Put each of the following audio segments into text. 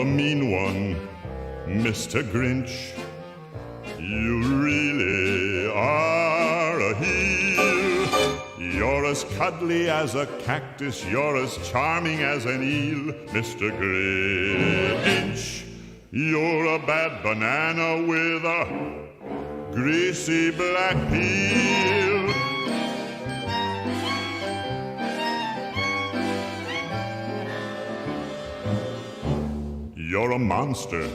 a mean one, Mr. Grinch. You really are a heel. You're as cuddly as a cactus, you're as charming as an eel, Mr. Grinch. You're a bad banana with a greasy black peel. You're a monster,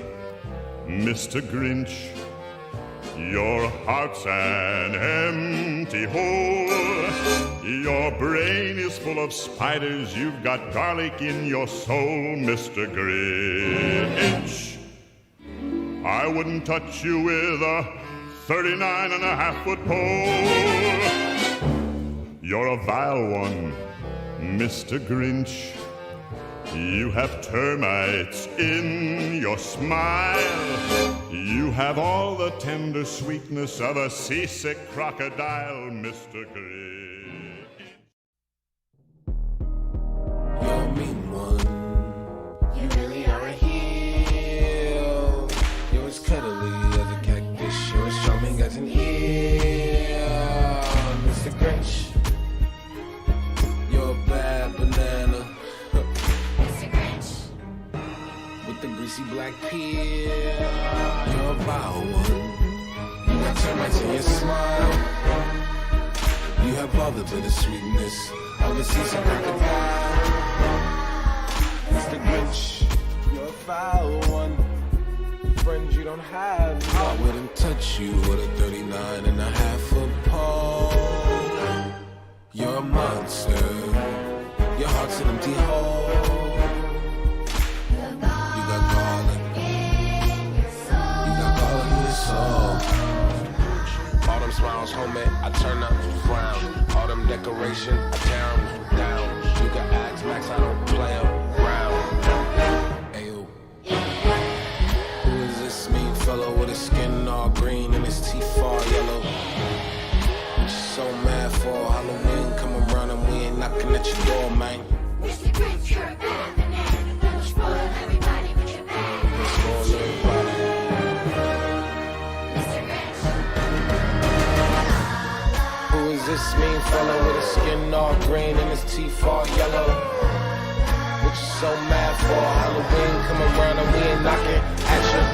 Mr. Grinch. Your heart's an empty hole. Your brain is full of spiders. You've got garlic in your soul, Mr. Grinch. I wouldn't touch you with a 39.5-foot pole. You're a vile one, Mr. Grinch. You have termites in your smile. You have all the tender sweetness of a seasick crocodile, Mr. Grinch. You're a mean one. You really are a heel. You're as cuddly as a cactus. You're as charming as an eel, Mr. Grinch. You're a bad banana. The greasy black peel. You're a vile one. You got termites in your smile. You have all the bitter sweetness of a seasoned crocodile. Mr. Grinch, you're a foul one. Friends you don't have. I wouldn't touch you with a 39.5-foot pole. You're a monster. Your heart's an empty hole. All them smiles, homie, I turn up frown. All them decoration, I tear them down. You can ask Max, I don't play around. Ayo. Who is this mean fellow with his skin all green and his teeth all yellow? So mad for Halloween, come around and we ain't knocking at your door, man. Mr. Grinch, you're a bad banana. You spoil everybody with your bad. You spoil everybody. This mean fella with his skin all green and his teeth all yellow. What you so mad for? Halloween come around and we ain't knocking at your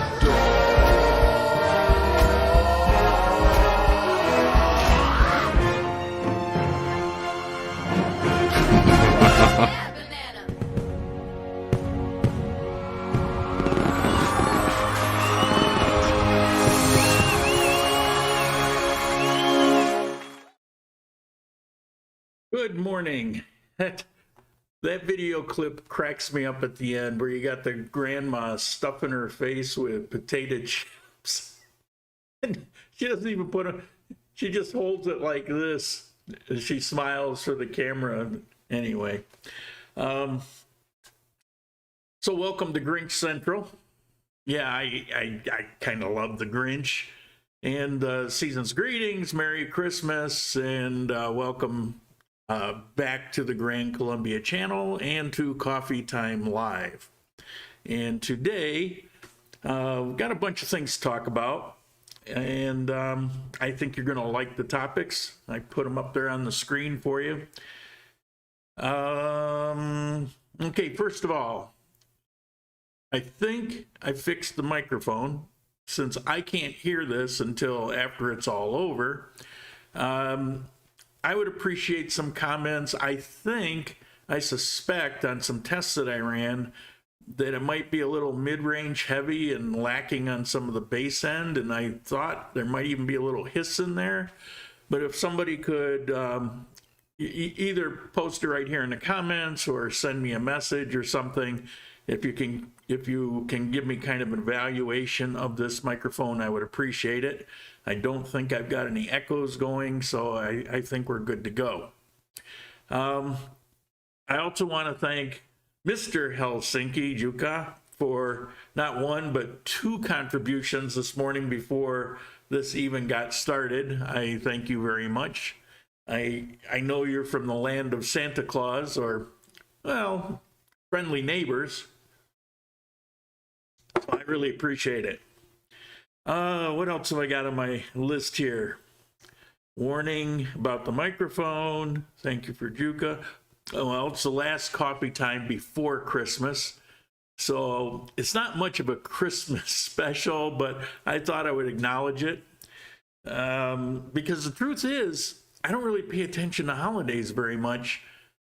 Good morning. That video clip cracks me up at the end where you got the grandma stuffing her face with potato chips. And she doesn't even she just holds it like this. She smiles for the camera. Anyway. So welcome to Grinch Central. Yeah, I kind of love the Grinch. And season's greetings, Merry Christmas, and welcome back to the Grand Columbia channel and to Coffee Time Live. And today we've got a bunch of things to talk about, and I think you're going to like the topics. I put them up there on the screen for you. Okay, first of all, I think I fixed the microphone since I can't hear this until after it's all over. I would appreciate some comments. I suspect on some tests that I ran that it might be a little mid-range heavy and lacking on some of the bass end, and I thought there might even be a little hiss in there. But if somebody could either post it right here in the comments or send me a message or something, if you can give me kind of an evaluation of this microphone, I would appreciate it. I don't think I've got any echoes going, so I think we're good to go. I also want to thank Mr. Helsinki Juka for not one but two contributions this morning before this even got started. I thank you very much. I know you're from the land of Santa Claus, or, well, friendly neighbors. I really appreciate it. What else have I got on my list here? Warning about the microphone. Thank you for Juka. Oh, well, it's the last coffee time before Christmas. So it's not much of a Christmas special, but I thought I would acknowledge it. Because the truth is, I don't really pay attention to holidays very much.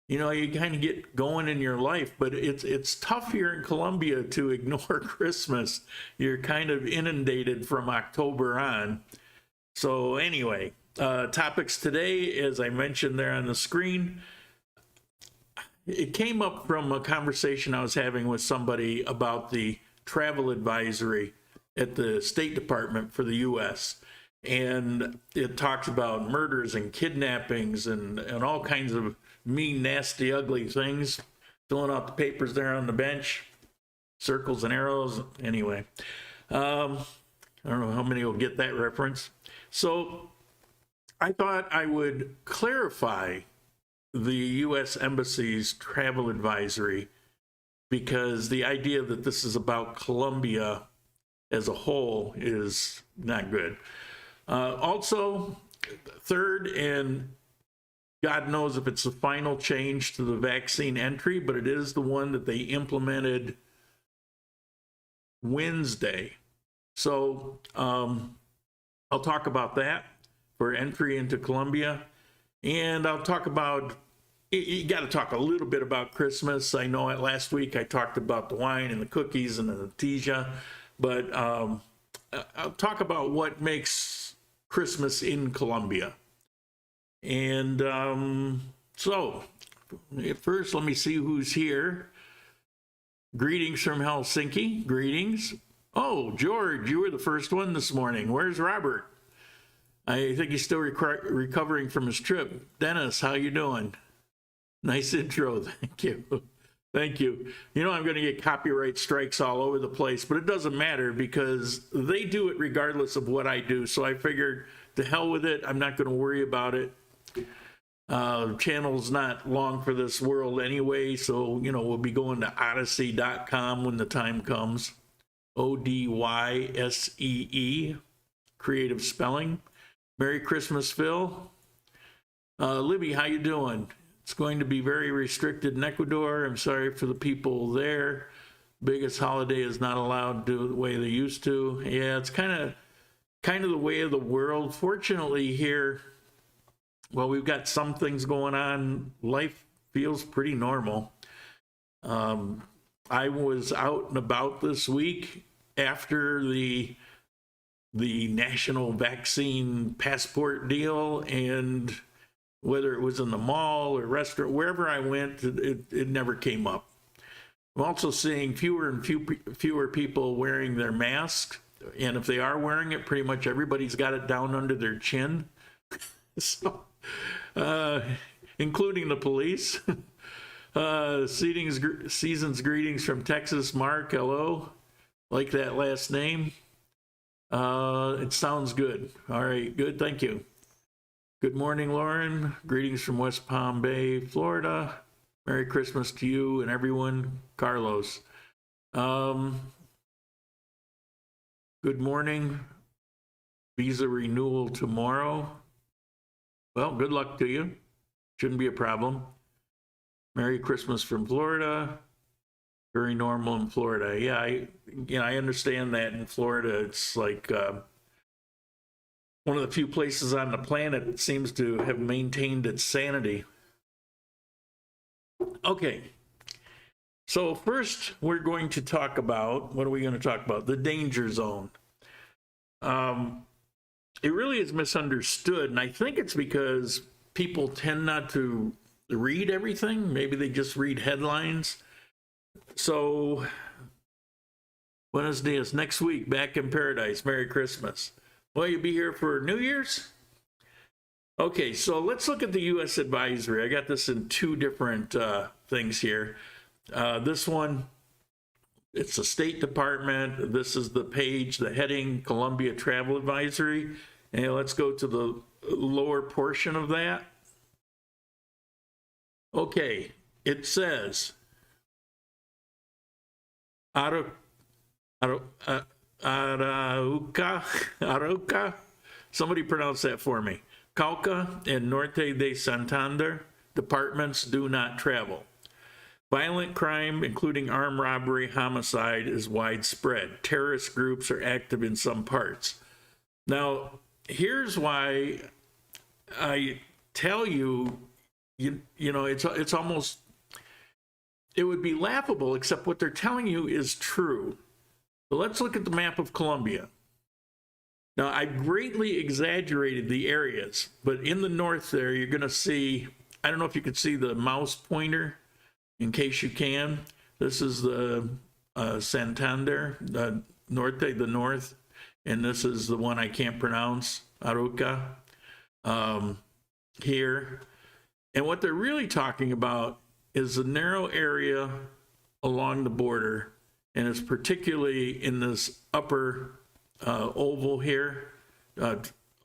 You know, you kind of get going in your life, but it's tough here in Colombia to ignore Christmas. You're kind of inundated from October on. So anyway, topics today, as I mentioned there on the screen, it came up from a conversation I was having with somebody about the travel advisory at the State Department for the U.S. And it talks about murders and kidnappings and all kinds of mean, nasty, ugly things. Filling out the papers there on the bench, circles and arrows. Anyway, I don't know how many will get that reference. So I thought I would clarify the U.S. Embassy's travel advisory, because the idea that this is about Colombia as a whole is not good. Also, third, and God knows if it's the final change to the vaccine entry, but it is the one that they implemented Wednesday. So I'll talk about that for entry into Colombia. And I'll talk about, you got to talk a little bit about Christmas. I know last week I talked about the wine and the cookies and the natija, but I'll talk about what makes Christmas in Colombia. And so, first, let me see who's here. Greetings from Helsinki. Greetings. Oh, George, you were the first one this morning. Where's Robert? I think he's still recovering from his trip. Dennis, how you doing? Nice intro. Thank you. Thank you. You know, I'm going to get copyright strikes all over the place, but it doesn't matter because they do it regardless of what I do. So I figured, to hell with it. I'm not going to worry about it. Channel's not long for this world anyway, so, you know, we'll be going to odyssey.com when the time comes. ODYSEE, creative spelling. Merry Christmas, Phil. Libby, how you doing? It's going to be very restricted in Ecuador. I'm sorry for the people there. Biggest holiday is not allowed to do the way they used to. Yeah, it's kind of the way of the world. Fortunately here, well, we've got some things going on. Life feels pretty normal. I was out and about this week after the national vaccine passport deal, and whether it was in the mall or restaurant, wherever I went, it never came up. I'm also seeing fewer and fewer people wearing their masks, and if they are wearing it, pretty much everybody's got it down under their chin. So, including the police. Season's greetings from Texas. Mark, hello. Like that last name. It sounds good. All right, good, thank you. Good morning, Lauren. Greetings from West Palm Bay, Florida. Merry Christmas to you and everyone. Carlos. Good morning. Visa renewal tomorrow. Well, good luck to you. Shouldn't be a problem. Merry Christmas from Florida. Very normal in Florida. Yeah, I understand that in Florida. It's like one of the few places on the planet that seems to have maintained its sanity. Okay. So first, we're going to talk about, what are we going to talk about? The danger zone. It really is misunderstood, and I think it's because people tend not to read everything. Maybe they just read headlines. So, Buenos dias, next week, back in paradise. Merry Christmas. Will you be here for New Year's? Okay, so let's look at the U.S. advisory. I got this in two different things here. This one, it's the State Department. This is the page, the heading, Colombia Travel Advisory. And let's go to the lower portion of that. Okay, it says, out Arauca. Somebody pronounce that for me. Cauca and Norte de Santander departments do not travel. Violent crime, including armed robbery, homicide, is widespread. Terrorist groups are active in some parts. Now, here's why I tell you, you know, it's almost, it would be laughable, except what they're telling you is true. But let's look at the map of Colombia. Now, I greatly exaggerated the areas, but in the north there, you're going to see, I don't know if you can see the mouse pointer, in case you can. This is the Santander, the Norte, the north, and this is the one I can't pronounce, Arauca, here. And what they're really talking about is the narrow area along the border, and it's particularly in this upper oval here,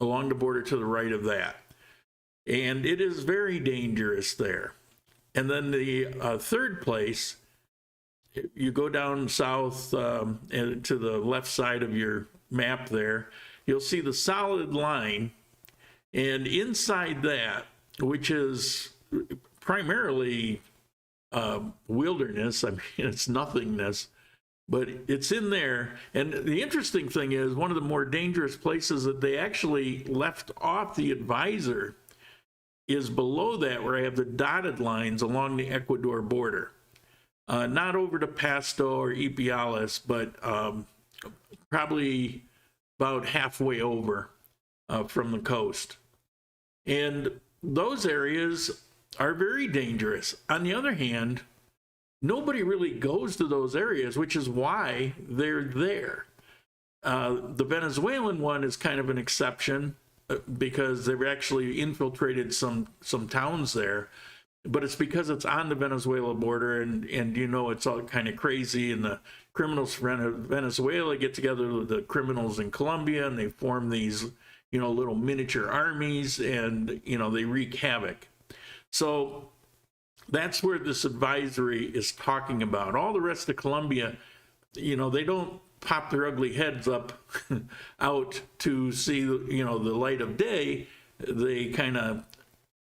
along the border to the right of that. And it is very dangerous there. And then the third place, you go down south and to the left side of your map there, you'll see the solid line. And inside that, which is primarily wilderness, I mean, it's nothingness, but it's in there. And the interesting thing is, one of the more dangerous places that they actually left off the advisor is below that, where I have the dotted lines along the Ecuador border. Not over to Pasto or Ipiales, but probably about halfway over from the coast. And those areas are very dangerous. On the other hand, nobody really goes to those areas, which is why they're there. The Venezuelan one is kind of an exception because they've actually infiltrated some towns there, but it's because it's on the Venezuela border, and you know, it's all kind of crazy, and the criminals from Venezuela get together with the criminals in Colombia, and they form these, you know, little miniature armies, and, you know, they wreak havoc. So that's where this advisory is talking about. All the rest of Colombia, you know, they don't pop their ugly heads up out to see, you know, the light of day. They kind of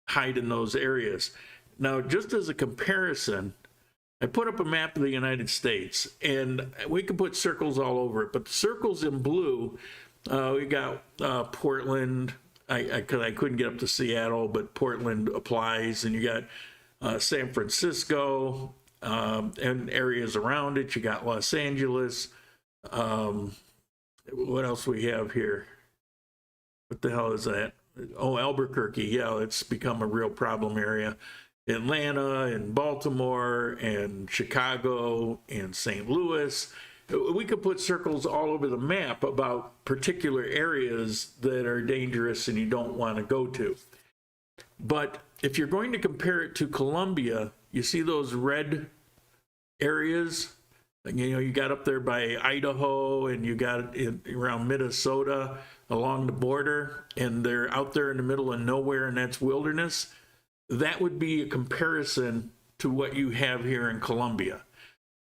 hide in those areas. Now, just as a comparison, I put up a map of the United States, and we can put circles all over it, but the circles in blue, we got Portland. I couldn't get up to Seattle, but Portland applies, and you got San Francisco and areas around it. You got Los Angeles. What else we have here? What the hell is that? Oh, Albuquerque. Yeah, it's become a real problem area. Atlanta and Baltimore and Chicago and St. Louis. We could put circles all over the map about particular areas that are dangerous and you don't want to go to. But if you're going to compare it to Colombia, you see those red areas? You know, you got up there by Idaho, and you got it around Minnesota along the border, and they're out there in the middle of nowhere, and that's wilderness. That would be a comparison to what you have here in Colombia.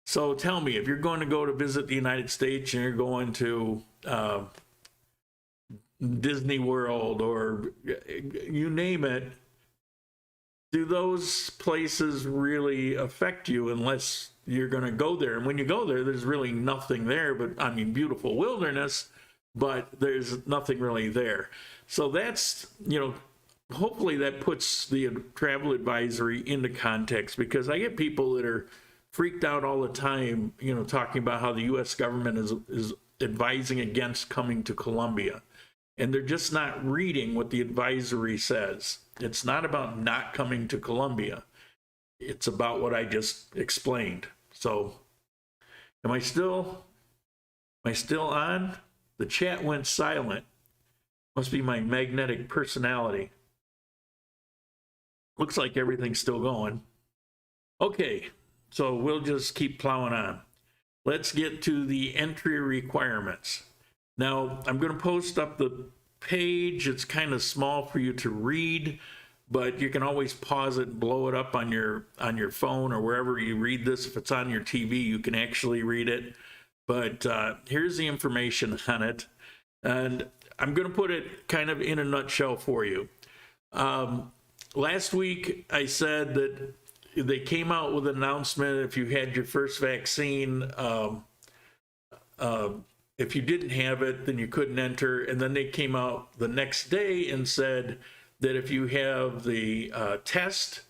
So tell me, if you're going to go to visit the United States and you're going to Disney World or you name it, do those places really affect you unless you're going to go there? And when you go there, there's really nothing there, but I mean, beautiful wilderness, but there's nothing really there. So that's, you know, hopefully that puts the travel advisory into context, because I get people that are freaked out all the time, you know, talking about how the U.S. government is advising against coming to Colombia. And they're just not reading what the advisory says. It's not about not coming to Colombia. It's about what I just explained. So, am I still on? The chat went silent. Must be my magnetic personality. Looks like everything's still going. Okay, so we'll just keep plowing on. Let's get to the entry requirements. Now, I'm going to post up the page. It's kind of small for you to read, but you can always pause it and blow it up on your phone or wherever you read this. If it's on your TV, you can actually read it. But here's the information on it. And I'm going to put it kind of in a nutshell for you. Last week, I said that they came out with an announcement if you had your first vaccine, if you didn't have it, then you couldn't enter. And then they came out the next day and said that if you have the test,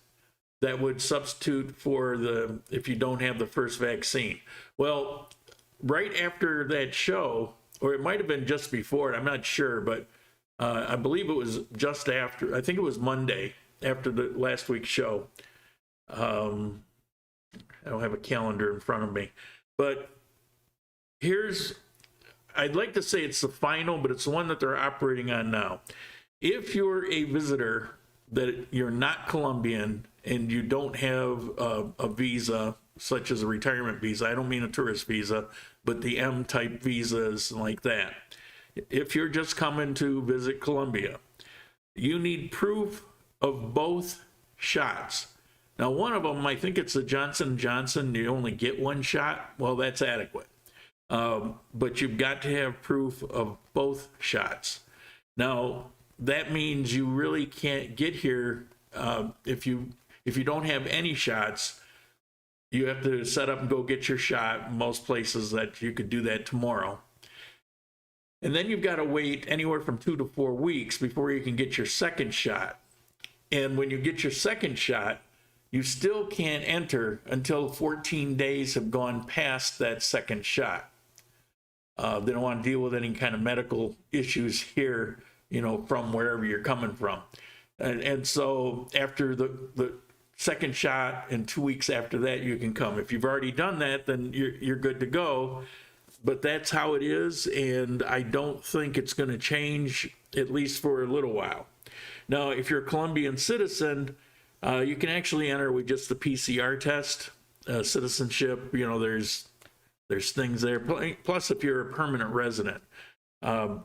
that would substitute for if you don't have the first vaccine. Well, right after that show, or it might have been just before, I'm not sure, but I believe it was just after, I think it was Monday after the last week's show. I don't have a calendar in front of me, but I'd like to say it's the final, but it's the one that they're operating on now. If you're a visitor that you're not Colombian and you don't have a visa, such as a retirement visa, I don't mean a tourist visa, but the M-type visas like that. If you're just coming to visit Colombia, you need proof of both shots. Now, one of them, I think it's the Johnson & Johnson, you only get one shot. Well, that's adequate. But you've got to have proof of both shots. Now, that means you really can't get here if you don't have any shots. You have to set up and go get your shot. Most places that you could do that tomorrow. And then you've got to wait anywhere from 2 to 4 weeks before you can get your second shot. And when you get your second shot, you still can't enter until 14 days have gone past that second shot. They don't want to deal with any kind of medical issues here, from wherever you're coming from. And so after the second shot and 2 weeks after that, you can come. If you've already done that, then you're good to go. But that's how it is, and I don't think it's going to change, at least for a little while. Now, if you're a Colombian citizen, you can actually enter with just the PCR test, citizenship. There's things there. Plus, if you're a permanent resident, I'm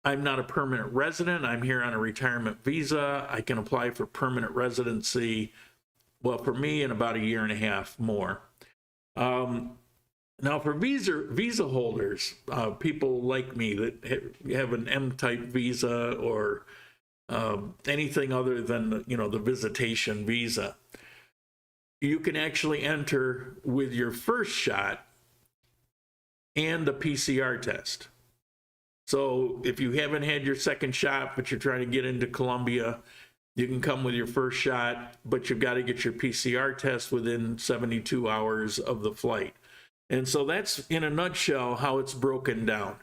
not a permanent resident. I'm here on a retirement visa. I can apply for permanent residency. Well, for me, in about 1.5 years more. Now, for visa holders, people like me that have an M-type visa or anything other than the visitation visa, you can actually enter with your first shot and the PCR test. So if you haven't had your second shot, but you're trying to get into Colombia, you can come with your first shot, but you've got to get your PCR test within 72 hours of the flight. And so that's, in a nutshell, how it's broken down.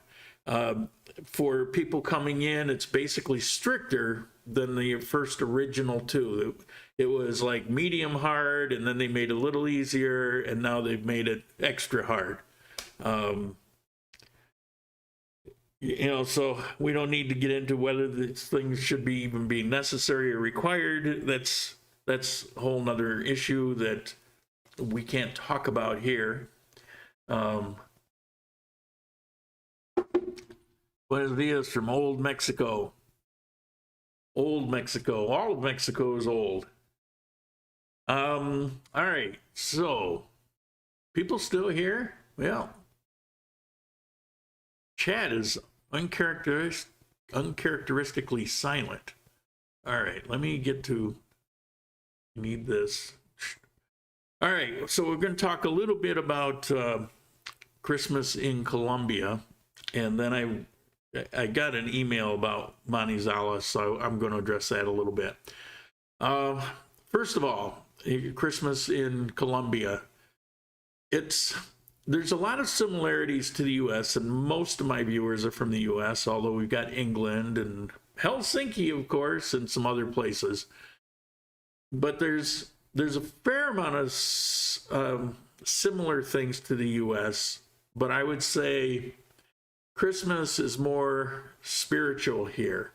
For people coming in, it's basically stricter than the first original two. It was like medium hard, and then they made it a little easier, and now they've made it extra hard. So we don't need to get into whether these things should be even be necessary or required. That's a whole nother issue that we can't talk about here. Buenos dias from old Mexico. Old Mexico. All of Mexico is old. All right. So, people still here? Well, chat is uncharacteristically silent. All right. Let me get to. Need this. All right. So we're going to talk a little bit about Christmas in Colombia, and then I got an email about Manizales, so I'm going to address that a little bit. First of all, Christmas in Colombia, there's a lot of similarities to the U.S., and most of my viewers are from the U.S., although we've got England and Helsinki, of course, and some other places. But there's a fair amount of similar things to the U.S., but I would say Christmas is more spiritual here.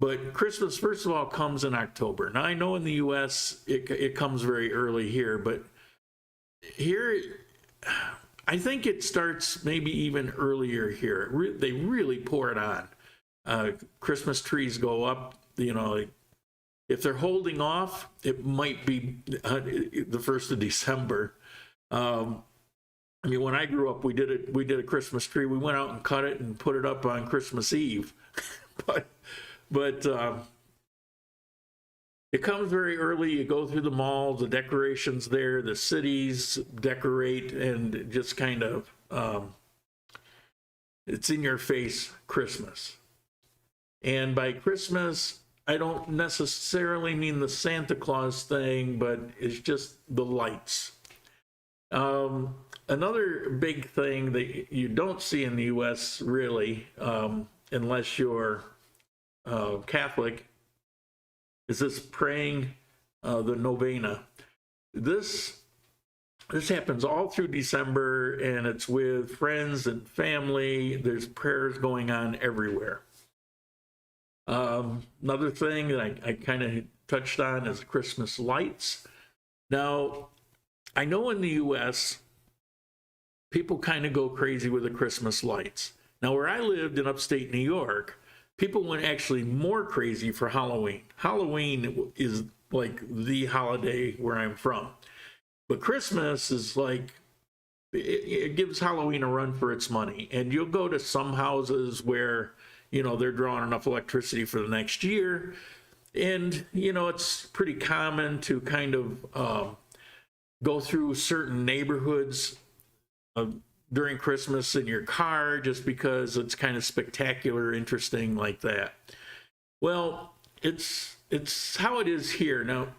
But Christmas, first of all, comes in October. Now, I know in the U.S. it comes very early here, but here, I think it starts maybe even earlier here. They really pour it on. Christmas trees go up, if they're holding off, it might be the 1st of December. I mean, when I grew up, we did a Christmas tree. We went out and cut it and put it up on Christmas Eve. but it comes very early. You go through the malls, the decorations there, the cities decorate, and just kind of, it's in your face Christmas. And by Christmas, I don't necessarily mean the Santa Claus thing, but it's just the lights. Another big thing that you don't see in the U.S. really, unless you're Catholic, is this praying the novena. This happens all through December, and it's with friends and family. There's prayers going on everywhere. Another thing that I kind of touched on is Christmas lights. Now, I know in the U.S., people kind of go crazy with the Christmas lights. Now, where I lived in upstate New York, people went actually more crazy for Halloween. Halloween is like the holiday where I'm from. But Christmas is like, it gives Halloween a run for its money. And you'll go to some houses where, you know, they're drawing enough electricity for the next year. And, you know, it's pretty common to kind of go through certain neighborhoods during Christmas in your car just because it's kind of spectacular, interesting like that. Well, it's how it is here. Now,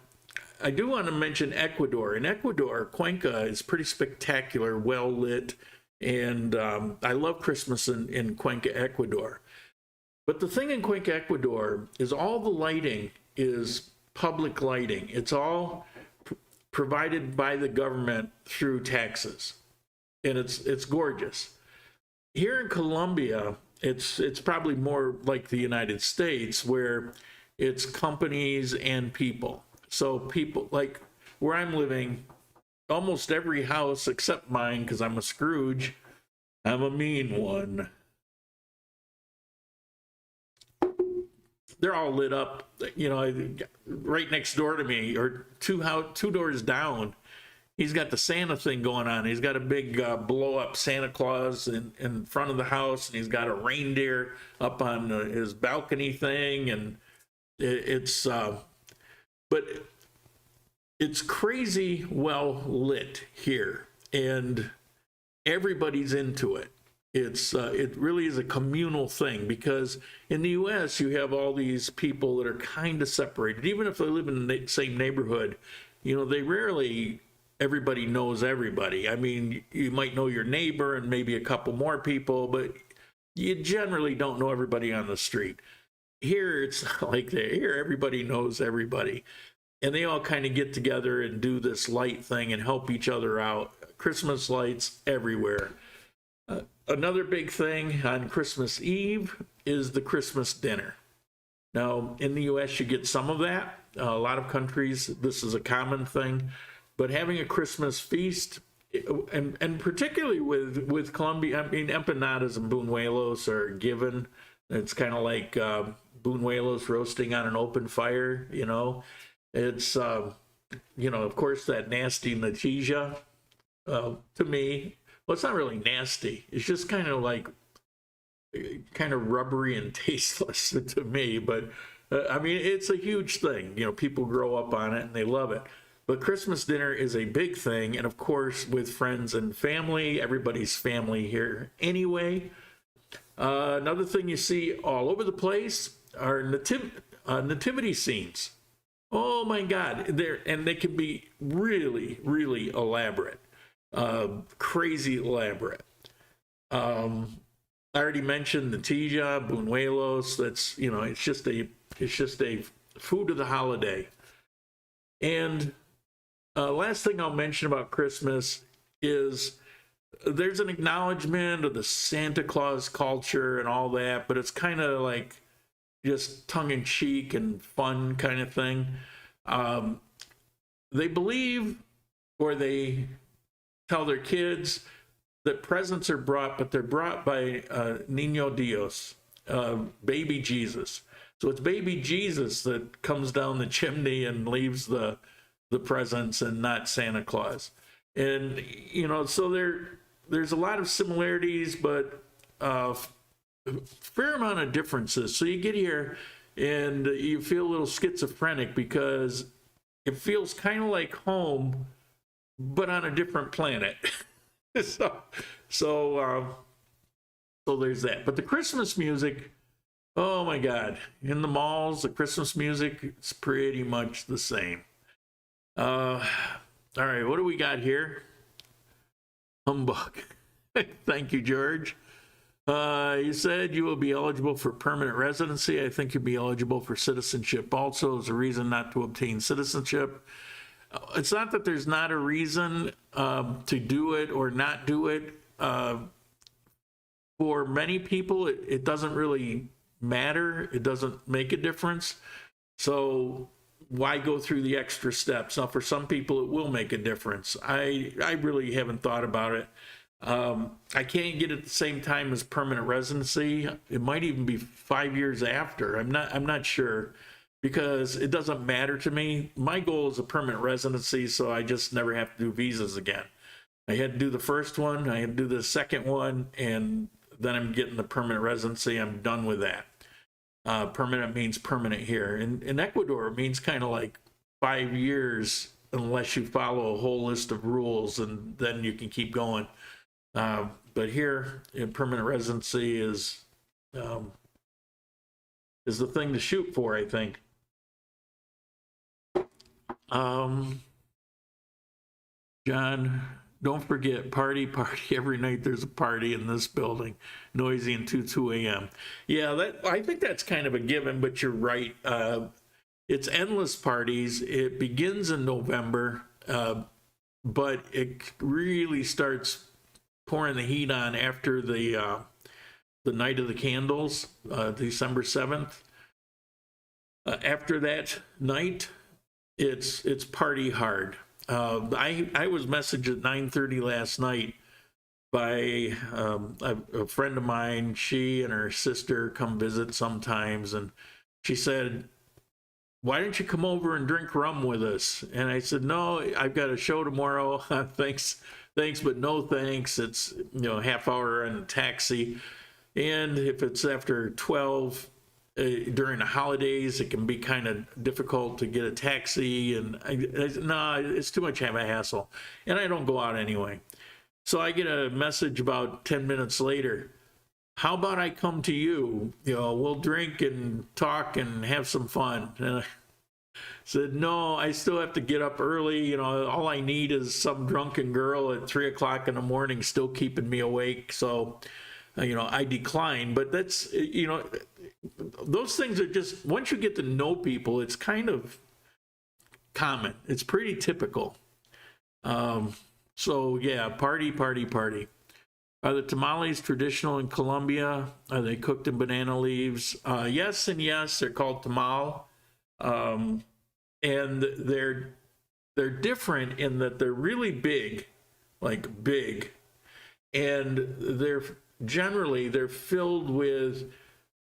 I do want to mention Ecuador. In Ecuador, Cuenca is pretty spectacular, well lit, and I love Christmas in Cuenca, Ecuador. But the thing in Cuenca, Ecuador is all the lighting is public lighting. It's all provided by the government through taxes, and it's gorgeous. Here in Colombia, it's probably more like the United States, where it's companies and people. So people, like where I'm living, almost every house except mine, because I'm a Scrooge, I'm a mean one, they're all lit up, you know, right next door to me, or two doors down. He's got the Santa thing going on. He's got a big blow up Santa Claus in front of the house, and he's got a reindeer up on his balcony thing, and but it's crazy well lit here, and everybody's into it. It really is a communal thing, because in the U.S. you have all these people that are kind of separated. Even if they live in the same neighborhood, you know, everybody knows everybody. I mean, you might know your neighbor and maybe a couple more people, but you generally don't know everybody on the street. Here, it's not like that. Here, everybody knows everybody. And they all kind of get together and do this light thing and help each other out. Christmas lights everywhere. Another big thing on Christmas Eve is the Christmas dinner. Now, in the U.S., you get some of that. A lot of countries, this is a common thing. But having a Christmas feast, and particularly with Colombia, I mean, empanadas and buñuelos are given. It's kind of like buñuelos roasting on an open fire, you know. It's, you know, of course, that nasty natija, to me, well, it's not really nasty. It's just kind of like, kind of rubbery and tasteless to me. But, I mean, it's a huge thing. You know, people grow up on it and they love it. But Christmas dinner is a big thing. And, of course, with friends and family, everybody's family here anyway. Another thing you see all over the place are nativity scenes. Oh my God, they can be really, really elaborate, crazy elaborate. I already mentioned natija, buñuelos. That's, you know, it's just a food of the holiday. And last thing I'll mention about Christmas is there's an acknowledgement of the Santa Claus culture and all that, but it's kind of like just tongue-in-cheek and fun kind of thing. They believe, or they tell their kids, that presents are brought, but they're brought by Niño Dios, baby Jesus. So it's baby Jesus that comes down the chimney and leaves the presents, and not Santa Claus. And, you know, so there's a lot of similarities, but fair amount of differences. So you get here and you feel a little schizophrenic because it feels kind of like home, but on a different planet. so there's that. But the Christmas music, oh my God, in the malls, the Christmas music is pretty much the same. All right, what do we got here? Humbug. Thank you, George. You said you will be eligible for permanent residency. I think you'll be eligible for citizenship also as a reason not to obtain citizenship. It's not that there's not a reason to do it or not do it. For many people, it doesn't really matter. It doesn't make a difference. So why go through the extra steps? Now, for some people, it will make a difference. I really haven't thought about it. I can't get it at the same time as permanent residency. It might even be 5 years after. I'm not sure, because it doesn't matter to me. My goal is a permanent residency, so I just never have to do visas again. I had to do the first one, I had to do the second one, and then I'm getting the permanent residency. I'm done with that. Permanent means permanent here. In Ecuador, it means kind of like 5 years unless you follow a whole list of rules, and then you can keep going. But here, in permanent residency is the thing to shoot for, I think. John, don't forget, party. Every night there's a party in this building. Noisy until 2 a.m. Yeah, I think that's kind of a given, but you're right. It's endless parties. It begins in November, but it really starts pouring the heat on after the night of the candles, December 7th. After that night, it's party hard. I was messaged at 9:30 last night by a friend of mine. She and her sister come visit sometimes, and she said, "Why don't you come over and drink rum with us?" And I said, "No, I've got a show tomorrow. Thanks, but no thanks. It's, half hour in a taxi, and if it's after 12 during the holidays, it can be kind of difficult to get a taxi, and no, it's too much of a hassle, and I don't go out anyway." So I get a message about 10 minutes later, "How about I come to you? We'll drink and talk and have some fun." And I said, "No, I still have to get up early. All I need is some drunken girl at 3 o'clock in the morning still keeping me awake." So, I decline. But that's, those things are just, once you get to know people, it's kind of common. It's pretty typical. So yeah, party. Are the tamales traditional in Colombia? Are they cooked in banana leaves? Yes and yes. They're called tamal, and they're different in that they're really big, like big, and they're filled with,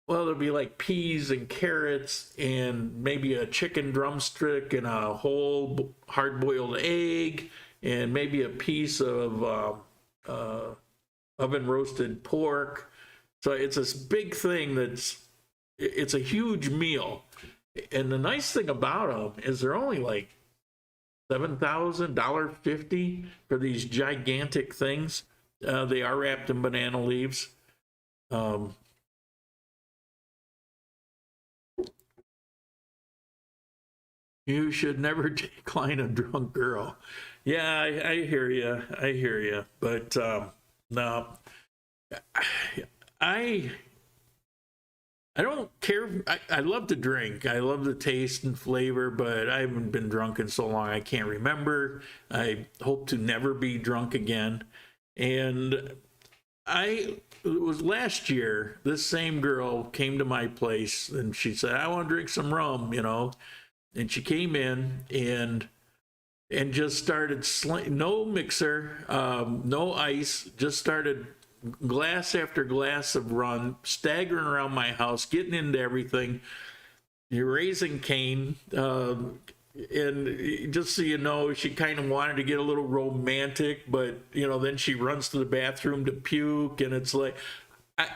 well, there'll be like peas and carrots and maybe a chicken drumstick and a whole hard-boiled egg and maybe a piece of oven roasted pork. So it's this big thing it's a huge meal. And the nice thing about them is they're only like $7,000, for these gigantic things. They are wrapped in banana leaves. You should never decline a drunk girl. Yeah, I hear you. But no, I don't care. I love to drink. I love the taste and flavor, but I haven't been drunk in so long I can't remember. I hope to never be drunk again. And it was last year, this same girl came to my place and she said, "I want to drink some rum," And she came in and just started no mixer, no ice, just started glass after glass of rum, staggering around my house, getting into everything. You're raising Cain, And just so you know, she kind of wanted to get a little romantic, but then she runs to the bathroom to puke, and it's like,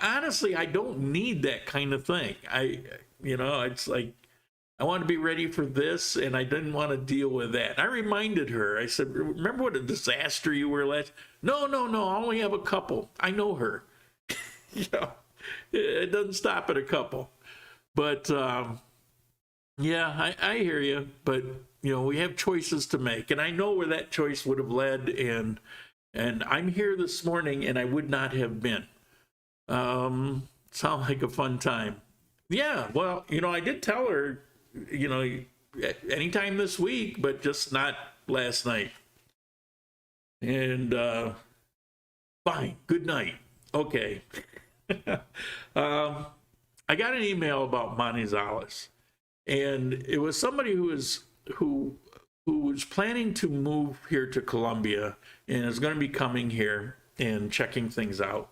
honestly, I don't need that kind of thing. It's like, I want to be ready for this, and I didn't want to deal with that. I reminded her, I said, remember what a disaster you were last? No, I only have a couple. I know her. It doesn't stop at a couple. But, yeah, I hear you. But, we have choices to make. And I know where that choice would have led. And I'm here this morning, and I would not have been. Sound like a fun time. Yeah, well, I did tell her, anytime this week, but just not last night. And fine, good night. Okay. I got an email about Manizales, and it was somebody who was planning to move here to Colombia and is going to be coming here and checking things out.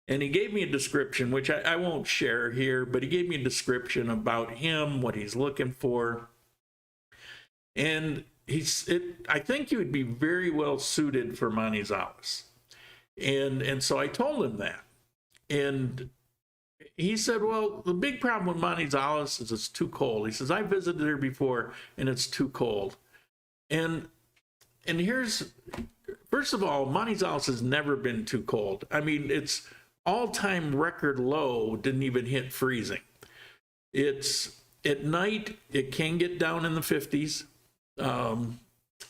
And he gave me a description, which I won't share here, but he gave me a description about him, what he's looking for. And I think he would be very well suited for Manizales. And so I told him that. And he said, well, the big problem with Manizales is it's too cold. He says, I visited there before, and it's too cold. And first of all, Manizales has never been too cold. I mean, it's all-time record low, didn't even hit freezing. It's at night, it can get down in the 50s. And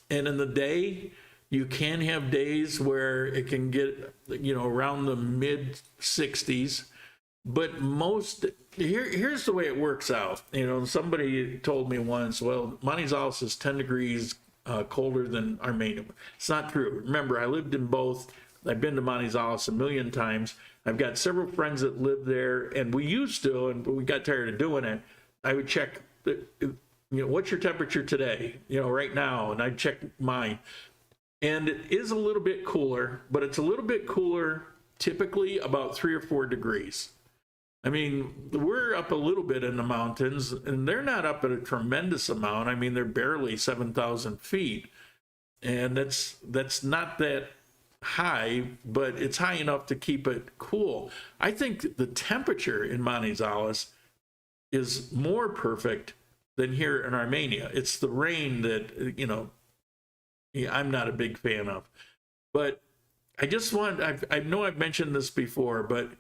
in the day, you can have days where it can get, around the mid 60s. But here's the way it works out. Somebody told me once, well, Manizales is 10 degrees colder than Armenia. It's not true. Remember, I lived in both. I've been to Manizales a million times. I've got several friends that live there, and we used to, and we got tired of doing it. I would check, what's your temperature today? Right now, and I'd check mine. And it is a little bit cooler, but it's a little bit cooler, typically about 3 or 4 degrees. I mean, we're up a little bit in the mountains, and they're not up at a tremendous amount. I mean, they're barely 7,000 feet, and that's not that high, but it's high enough to keep it cool. I think the temperature in Manizales is more perfect than here in Armenia. It's the rain that, I'm not a big fan of. But I just I know I've mentioned this before, but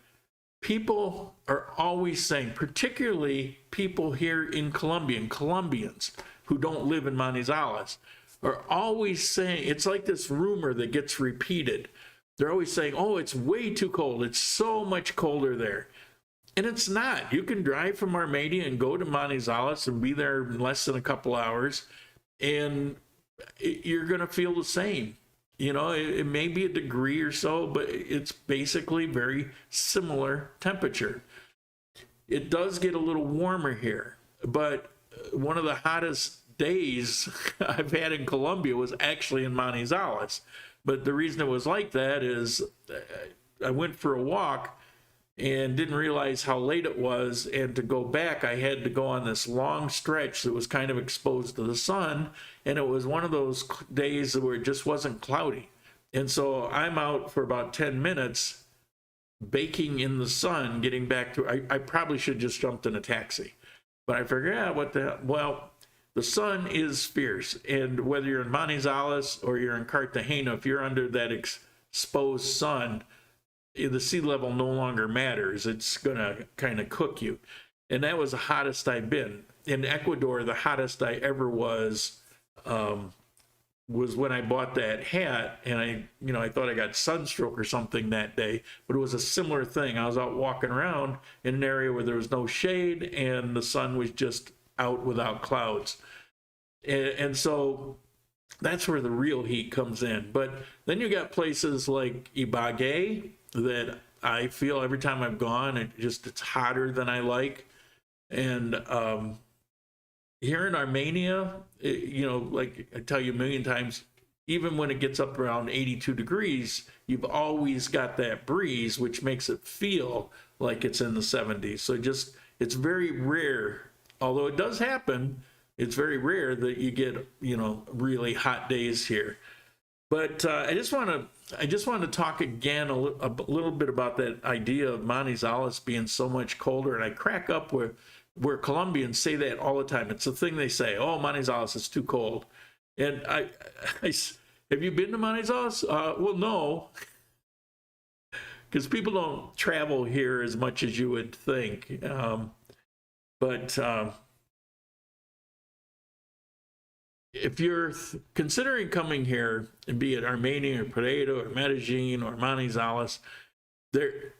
people are always saying, particularly people here in Colombia, and Colombians who don't live in Manizales, are always saying, it's like this rumor that gets repeated. They're always saying, oh, it's way too cold. It's so much colder there. And it's not. You can drive from Armenia and go to Manizales and be there in less than a couple hours, and you're going to feel the same. It may be a degree or so, but it's basically very similar temperature. It does get a little warmer here, but one of the hottest days I've had in Colombia was actually in Manizales. But the reason it was like that is I went for a walk and didn't realize how late it was, and to go back I had to go on this long stretch that was kind of exposed to the sun, and it was one of those days where it just wasn't cloudy. And so I'm out for about 10 minutes baking in the sun, getting back to, I probably should have just jumped in a taxi, but I figured, what the hell? Well, the sun is fierce, and whether you're in Manizales or you're in Cartagena, if you're under that exposed sun, the sea level no longer matters. It's going to kind of cook you. And that was the hottest I've been. In Ecuador, the hottest I ever was when I bought that hat, and I thought I got sunstroke or something that day, but it was a similar thing. I was out walking around in an area where there was no shade, and the sun was just out without clouds. And so that's where the real heat comes in. But then you got places like Ibagué that I feel every time I've gone, it's hotter than I like. And here in Armenia, like I tell you a million times, even when it gets up around 82 degrees, you've always got that breeze, which makes it feel like it's in the 70s. So it's very rare, although it does happen, it's very rare that you get, you know, really hot days here. But I just want to talk again a little bit about that idea of Manizales being so much colder. And I crack up where Colombians say that all the time. It's a thing they say, oh, Manizales is too cold. And I have you been to Manizales? Well, no, because people don't travel here as much as you would think. But if you're considering coming here, and be it Armenia or Pereira or Medellin or Manizales, the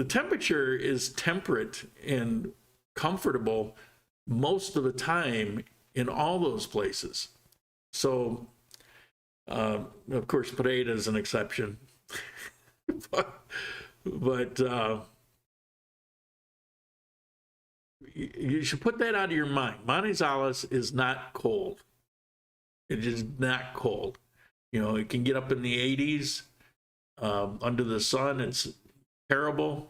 temperature is temperate and comfortable most of the time in all those places. So, of course, Pereira is an exception, but you should put that out of your mind. Manizales is not cold. It is not cold. You know, it can get up in the 80s under the sun. It's terrible.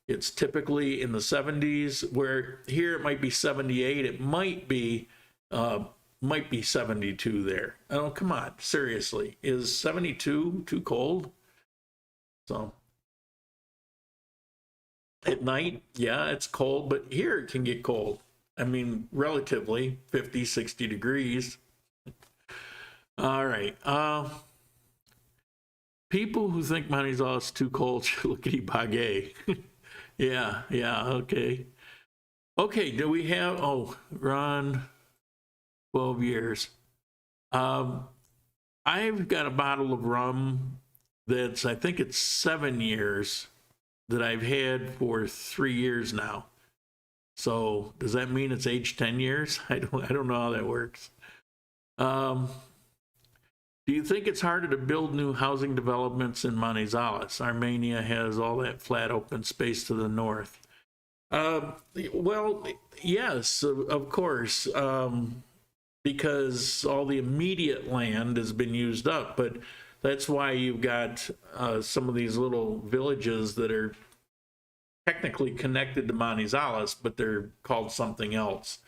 It's typically in the 70s, where here it might be 78. It might be 72 there. Oh, come on, seriously, is 72 too cold? So at night, yeah, it's cold, but here it can get cold. I mean, relatively 50, 60 degrees. All right. People who think Manizales is too cold should look at Ibagué. Yeah, okay. Okay, do we have, oh, Ron, 12 years. I've got a bottle of rum that's, I think it's 7 years, that I've had for 3 years now. So does that mean it's aged 10 years? I don't know how that works. Do you think it's harder to build new housing developments in Manizales? Armenia has all that flat open space to the north. Well, yes, of course, because all the immediate land has been used up, but that's why you've got some of these little villages that are technically connected to Manizales, but they're called something else.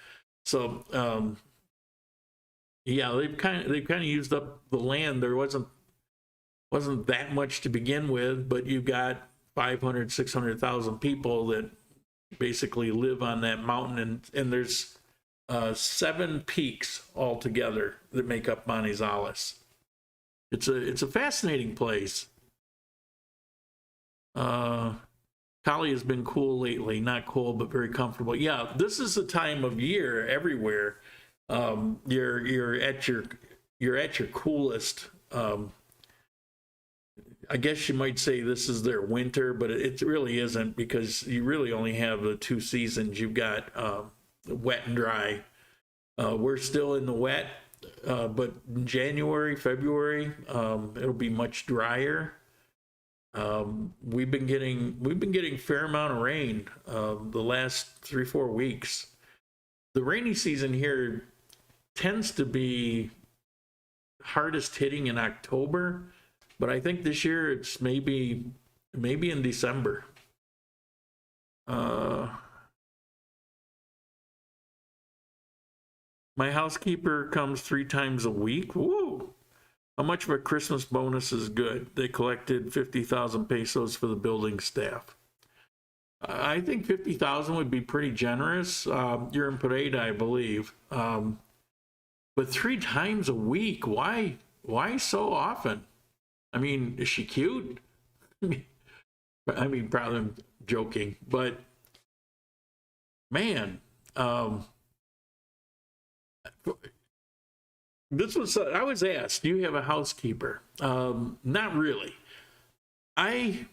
So, yeah, they've kind of used up the land. There wasn't that much to begin with, but you've got 500, 600,000 people that basically live on that mountain, and there's 7 peaks altogether that make up Manizales. It's a fascinating place. Cali has been cool lately, not cold, but very comfortable. Yeah, this is the time of year everywhere. You're at your coolest. I guess you might say this is their winter, but it really isn't, because you really only have the 2 seasons. You've got wet and dry. We're still in the wet, but in January, February, it'll be much drier. We've been getting a fair amount of rain the last 3-4 weeks. The rainy season here tends to be hardest hitting in October, but I think this year it's maybe in December. My housekeeper comes 3 times a week. Woo! How much of a Christmas bonus is good? They collected 50,000 pesos for the building staff. I think 50,000 would be pretty generous. You're in Pereira, I believe. But 3 times a week, why so often? I mean, is she cute? I mean, probably I'm joking, but man, this was, I was asked, do you have a housekeeper? Not really. I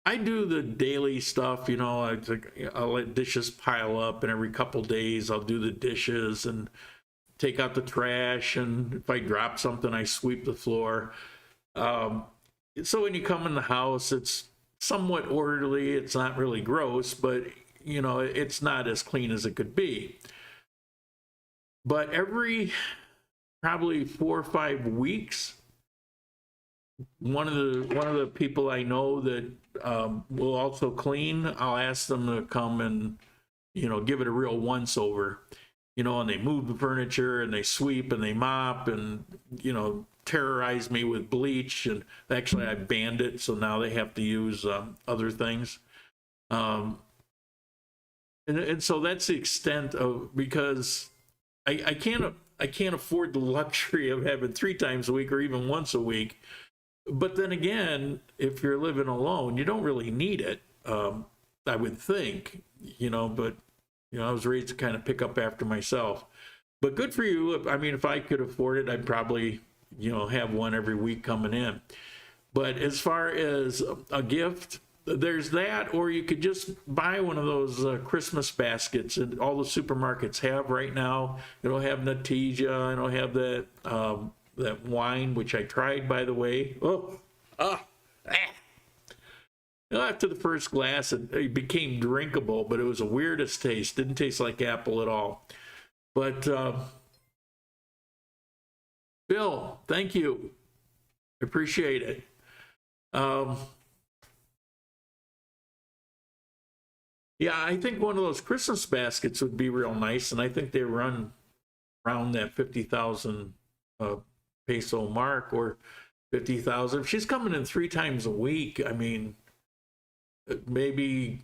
do the daily stuff, you know. I'll let dishes pile up, and every couple days I'll do the dishes and take out the trash, and if I drop something, I sweep the floor. So when you come in the house, it's somewhat orderly. It's not really gross, but you know, it's not as clean as it could be. But every probably 4 or 5 weeks, one of the people I know that will also clean, I'll ask them to come and, you know, give it a real once over. you know, and they move the furniture and they sweep and they mop and, you know, terrorize me with bleach. And actually I banned it, so now they have to use other things. And so that's the extent of, because I can't afford the luxury of having 3 times a week or even once a week. But then again, if you're living alone, you don't really need it, I would think, you know, but, you know, I was raised to kind of pick up after myself. But good for you. I mean, if I could afford it, I'd probably, you know, have one every week coming in. But as far as a gift, there's that, or you could just buy one of those Christmas baskets that all the supermarkets have right now. It'll have Nexigo, and it'll have that that wine, which I tried, by the way. After the first glass, it became drinkable, but it was the weirdest taste. Didn't taste like apple at all. But Bill, thank you. Appreciate it. Yeah, I think one of those Christmas baskets would be real nice, and I think they run around that 50,000 peso mark, or 50,000. If she's coming in 3 times a week, I mean, maybe,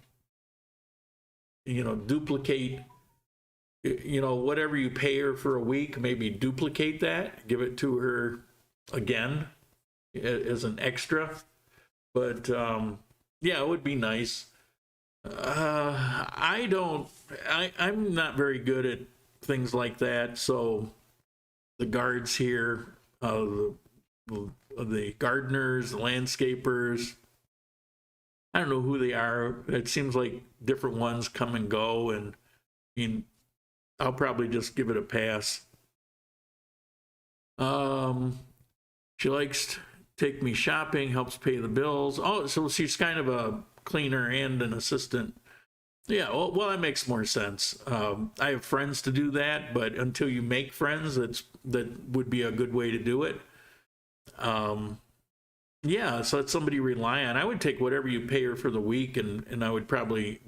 you know, duplicate, you know, whatever you pay her for a week, maybe duplicate that, give it to her again as an extra. But yeah, it would be nice. I'm not very good at things like that. So the guards here, the gardeners, the landscapers, I don't know who they are. It seems like different ones come and go, and I mean, I'll probably just give it a pass. She likes to take me shopping, helps pay the bills. Oh, so she's kind of a cleaner and an assistant. Yeah, well, that makes more sense. I have friends to do that, but until you make friends, that would be a good way to do it. Yeah, so let somebody rely on. I would take whatever you pay her for the week, and I would probably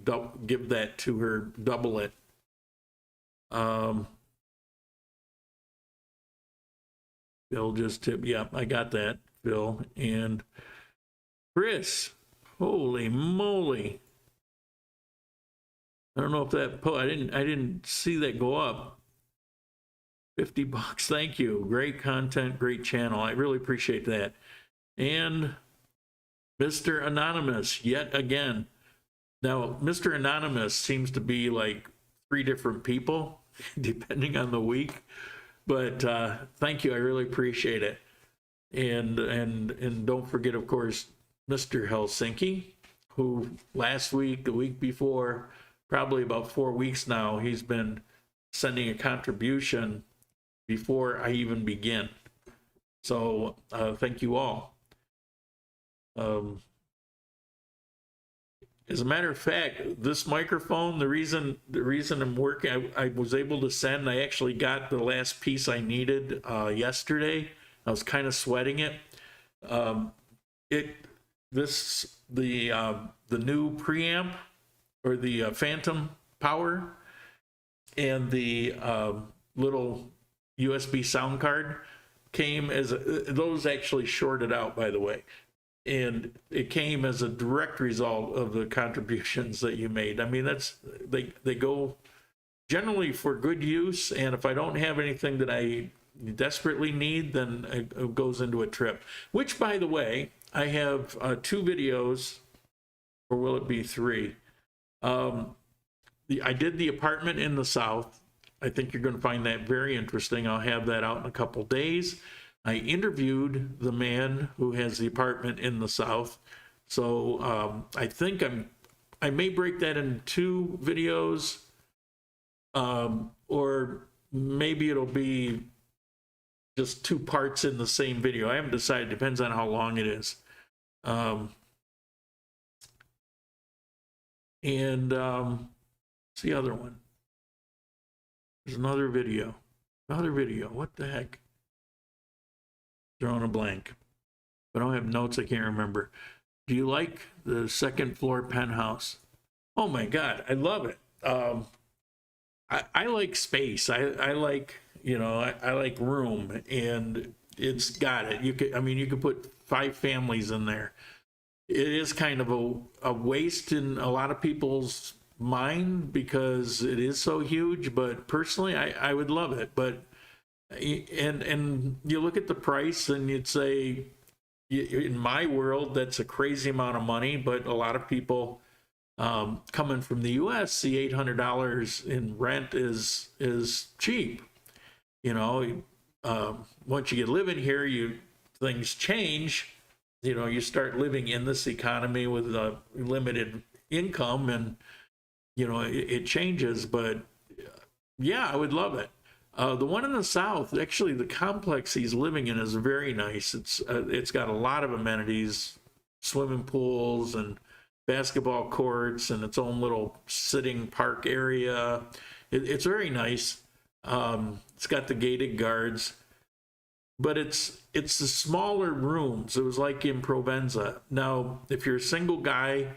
give that to her, double it. Phil just tipped. Yeah, I got that, Phil. And Chris, holy moly. I don't know if that I didn't see that go up. $50. Thank you. Great content, great channel. I really appreciate that. And Mr. Anonymous, yet again. Now, Mr. Anonymous seems to be like 3 different people, depending on the week. But thank you. I really appreciate it. And don't forget, of course, Mr. Helsinki, who last week, the week before, probably about 4 weeks now, he's been sending a contribution before I even begin. So thank you all. As a matter of fact, this microphone, the reason I'm working, I was able to send, I actually got the last piece I needed yesterday. I was kind of sweating it. The new preamp, or the Phantom Power, and the little USB sound card came as those actually shorted out, by the way. And it came as a direct result of the contributions that you made. I mean, they go generally for good use, and if I don't have anything that I desperately need, then it goes into a trip. Which, by the way, I have 2 videos, or will it be 3? I did the apartment in the South. I think you're going to find that very interesting. I'll have that out in a couple days. I interviewed the man who has the apartment in the South. So I think I may break that into 2 videos, or maybe it'll be just 2 parts in the same video. I haven't decided. Depends on how long it is. What's the other one? There's another video. What the heck? Drawing a blank. If I don't have notes, I can't remember. Do you like the 2nd floor penthouse? Oh my God, I love it. I like space. I like, you know, I like room, and it's got it. You could, I mean, you could put 5 families in there. It is kind of a waste in a lot of people's mind because it is so huge, but personally I would love it. But and you look at the price and you'd say, in my world, that's a crazy amount of money, but a lot of people coming from the US see $800 in rent is cheap. You know, once you get living here, things change. You know, you start living in this economy with a limited income, and you know it changes. But yeah, I would love it. The one in the south, actually, the complex he's living in is very nice. It's got a lot of amenities, swimming pools and basketball courts, and its own little sitting park area. It's very nice. It's got the gated guards, but it's the smaller rooms. It was like in Provenza. Now, if you're a single guy,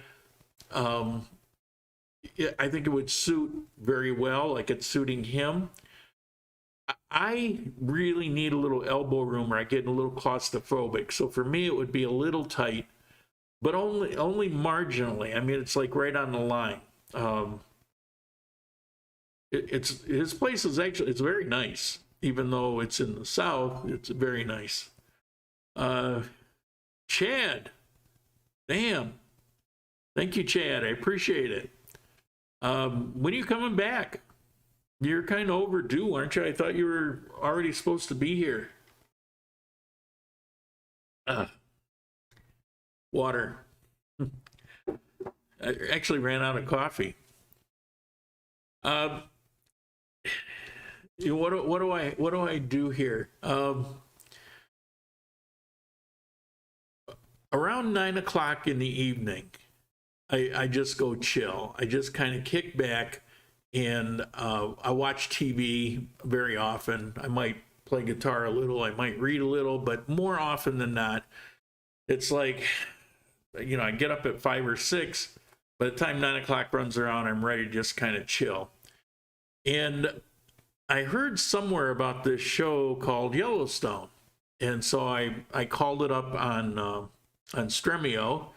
I think it would suit very well, like it's suiting him. I really need a little elbow room, or I get a little claustrophobic. So for me, it would be a little tight, but only marginally. I mean, it's like right on the line. His place is actually, it's very nice, even though it's in the south. It's very nice. Chad, damn, thank you, Chad. I appreciate it. When are you coming back? You're kind of overdue, aren't you? I thought you were already supposed to be here. Water. I actually ran out of coffee. What do I do here? Around 9 o'clock in the evening, I just go chill. I just kind of kick back, and I watch TV very often. I might play guitar a little, I might read a little, but more often than not, it's like, you know, I get up at 5 or 6. By the time 9 o'clock runs around, I'm ready to just kind of chill. And I heard somewhere about this show called Yellowstone, and so I called it up on Stremio.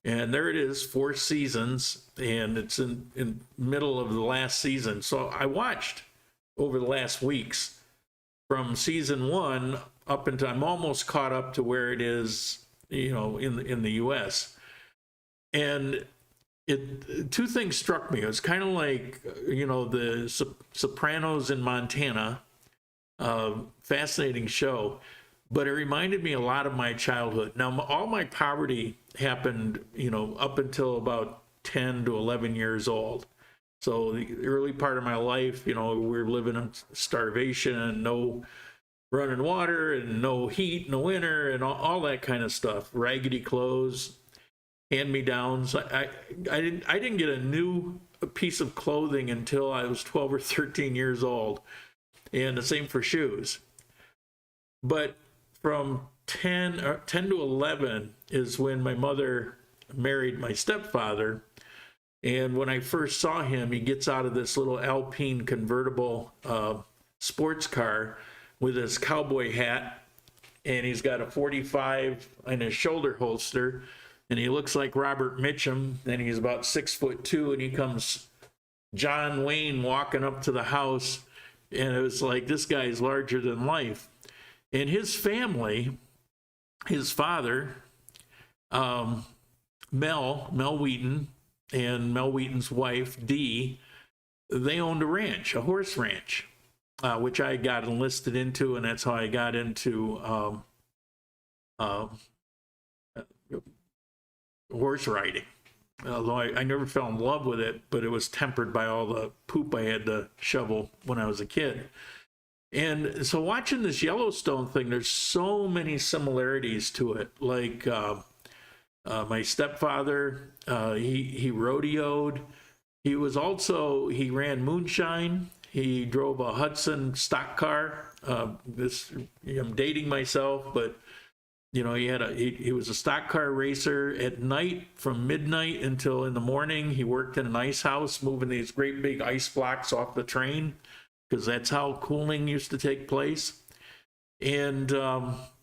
And there it is, 4 seasons, and it's in middle of the last season. So I watched over the last weeks from season 1 up until I'm almost caught up to where it is, you know, in the U.S. And 2 things struck me. It was kind of like, you know, the Sopranos in Montana, fascinating show. But it reminded me a lot of my childhood. Now, all my poverty happened, you know, up until about 10 to 11 years old. So the early part of my life, you know, we were living in starvation and no running water and no heat in the winter and all that kind of stuff. Raggedy clothes, hand-me-downs. I didn't get a new piece of clothing until I was 12 or 13 years old. And the same for shoes. But from 10 to 11 is when my mother married my stepfather. And when I first saw him, he gets out of this little Alpine convertible sports car with his cowboy hat, and he's got a .45 in his shoulder holster, and he looks like Robert Mitchum, and he's about 6'2", and he comes John Wayne walking up to the house, and it was like, this guy's larger than life. And his family, his father, Mel Wheaton, and Mel Wheaton's wife, Dee, they owned a ranch, a horse ranch, which I got enlisted into, and that's how I got into horse riding. Although I never fell in love with it, but it was tempered by all the poop I had to shovel when I was a kid. And so watching this Yellowstone thing, there's so many similarities to it. Like my stepfather, he rodeoed. He ran moonshine. He drove a Hudson stock car. I'm dating myself, but he was a stock car racer at night from midnight until in the morning. He worked in an ice house, moving these great big ice blocks off the train, because that's how cooling used to take place. And,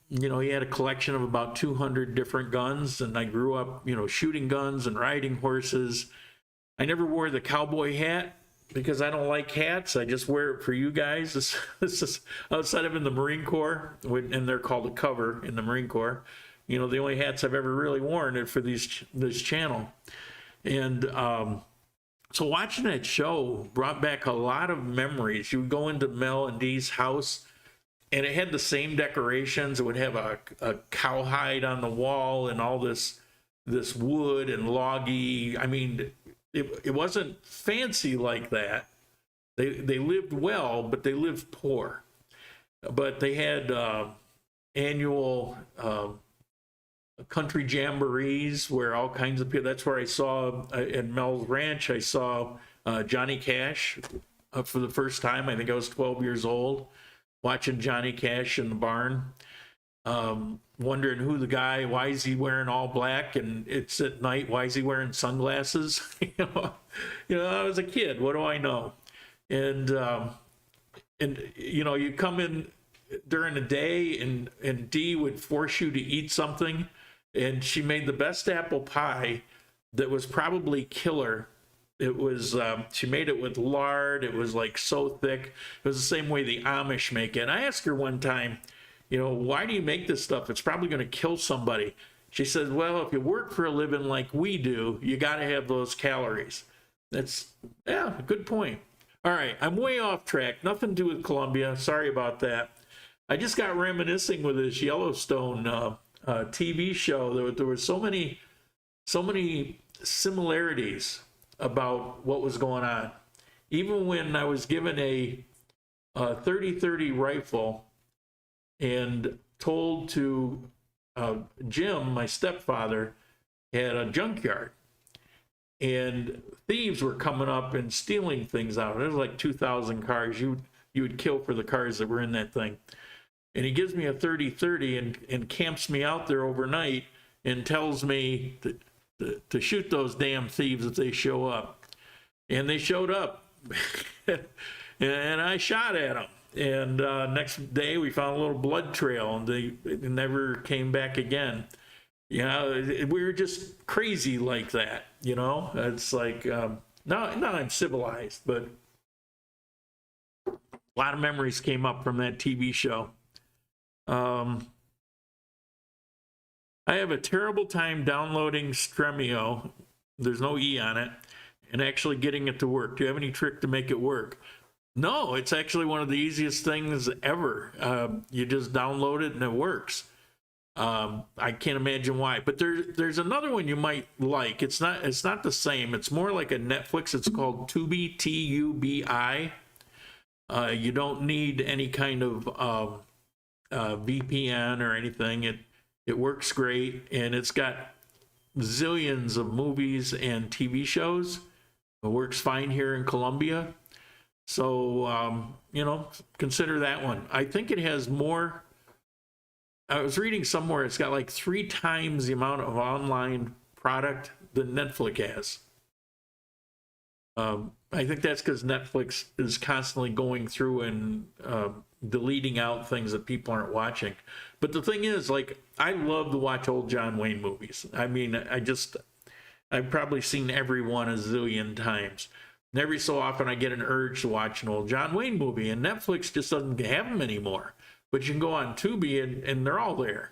he had a collection of about 200 different guns. And I grew up, shooting guns and riding horses. I never wore the cowboy hat because I don't like hats. I just wear it for you guys. This is outside of in the Marine Corps, and they're called a cover in the Marine Corps. The only hats I've ever really worn are for this channel. And so watching that show brought back a lot of memories. You would go into Mel and Dee's house, and it had the same decorations. It would have a cowhide on the wall and all this wood and loggy. I mean, it wasn't fancy like that. They lived well, but they lived poor. But they had annual country jamborees where all kinds of people. That's where I saw at Mel's Ranch. I saw Johnny Cash for the first time. I think I was 12 years old, watching Johnny Cash in the barn. Wondering who the guy, why is he wearing all black and it's at night, why is he wearing sunglasses? I was a kid, what do I know? And you come in during the day and Dee would force you to eat something, and she made the best apple pie that was probably killer. It was, she made it with lard. It was like so thick. It was the same way the Amish make it. And I asked her one time, why do you make this stuff? It's probably going to kill somebody. She said, well, if you work for a living like we do, you got to have those calories. That's, yeah, good point. All right, I'm way off track. Nothing to do with Colombia. Sorry about that. I just got reminiscing with this Yellowstone TV show. There were so many similarities about what was going on. Even when I was given a 30-30 rifle and told to Jim, my stepfather, had a junkyard, and thieves were coming up and stealing things out. There was like 2,000 cars you would kill for the cars that were in that thing. And he gives me a 30-30 and camps me out there overnight and tells me to shoot those damn thieves if they show up. And they showed up. And I shot at them. And next day we found a little blood trail, and they never came back again. We were just crazy like that, It's like, now I'm civilized, but a lot of memories came up from that TV show. I have a terrible time downloading Stremio, there's no E on it, and actually getting it to work. Do you have any trick to make it work? No, it's actually one of the easiest things ever. You just download it and it works. I can't imagine why, but there's another one you might like. It's not the same. It's more like a Netflix. It's called Tubi, Tubi. You don't need any kind of VPN or anything. It works great, and it's got zillions of movies and TV shows. It works fine here in Colombia. So, consider that one. I think it has more. I was reading somewhere it's got like 3 times the amount of online product than Netflix has. I think that's because Netflix is constantly going through and deleting out things that people aren't watching. But the thing is, like, I love to watch old John Wayne movies. I mean, I've probably seen every one a zillion times. And every so often I get an urge to watch an old John Wayne movie, and Netflix just doesn't have them anymore. But you can go on Tubi and they're all there,